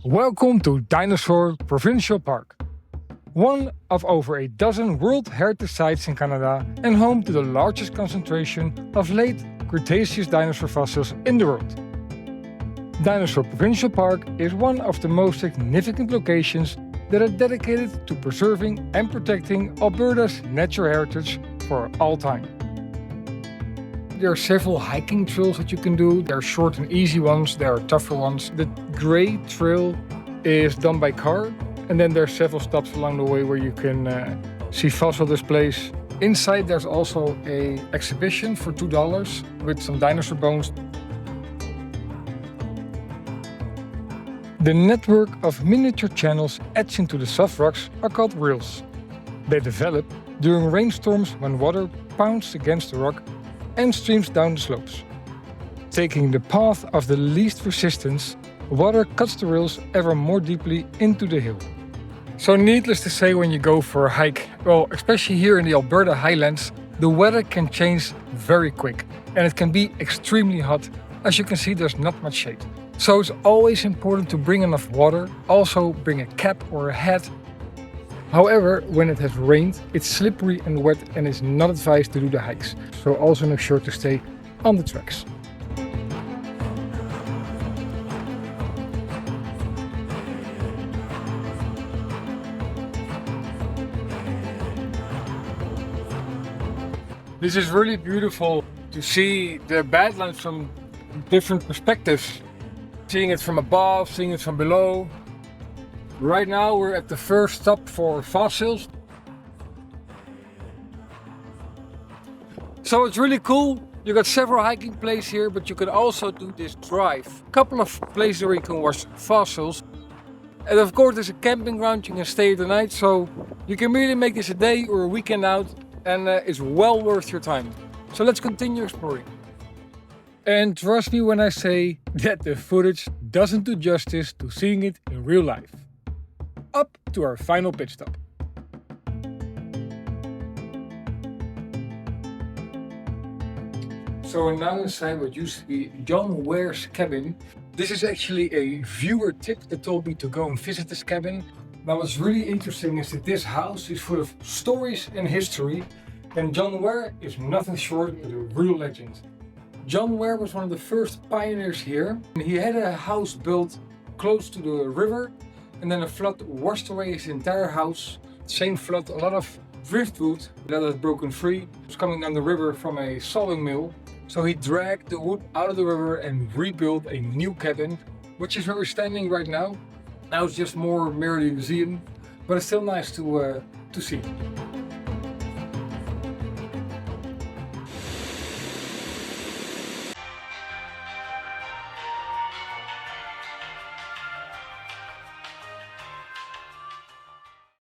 Welcome to Dinosaur Provincial Park, one of over a dozen World Heritage Sites in Canada and home to the largest concentration of late Cretaceous dinosaur fossils in the world. Dinosaur Provincial Park is one of the most significant locations that are dedicated to preserving and protecting Alberta's natural heritage for all time. There are several hiking trails that you can do. There are short and easy ones, there are tougher ones. The Grey Trail is done by car, and then there are several stops along the way where you can see fossil displays. Inside there's also an exhibition for $2 with some dinosaur bones. The network of miniature channels etched into the soft rocks are called rills. They develop during rainstorms when water pounds against the rock and streams down the slopes. Taking the path of the least resistance, water cuts the rills ever more deeply into the hill. So needless to say, when you go for a hike, well, especially here in the Alberta highlands, the weather can change very quick and it can be extremely hot. As you can see, there's not much shade. So it's always important to bring enough water, also bring a cap or a hat. However, when it has rained, it's slippery and wet and it's not advised to do the hikes. So also make sure to stay on the tracks. This is really beautiful to see the Badlands from different perspectives. Seeing it from above, seeing it from below. Right now we're at the first stop for fossils. So it's really cool. You got several hiking places here, but you can also do this drive. A couple of places where you can watch fossils. And of course there's a camping ground, you can stay the night, so you can really make this a day or a weekend out, and it's well worth your time. So let's continue exploring. And trust me when I say that the footage doesn't do justice to seeing it in real life. Up to our final pit stop. So we're now inside what used to be John Ware's cabin. This is actually a viewer tip that told me to go and visit this cabin. Now what's really interesting is that this house is full of stories and history, and John Ware is nothing short of a real legend. John Ware was one of the first pioneers here. He had a house built close to the river, and then a flood washed away his entire house. Same flood, a lot of driftwood that had broken free. It was coming down the river from a sawing mill. So he dragged the wood out of the river and rebuilt a new cabin, which is where we're standing right now. Now it's just more merely a museum, but it's still nice to see.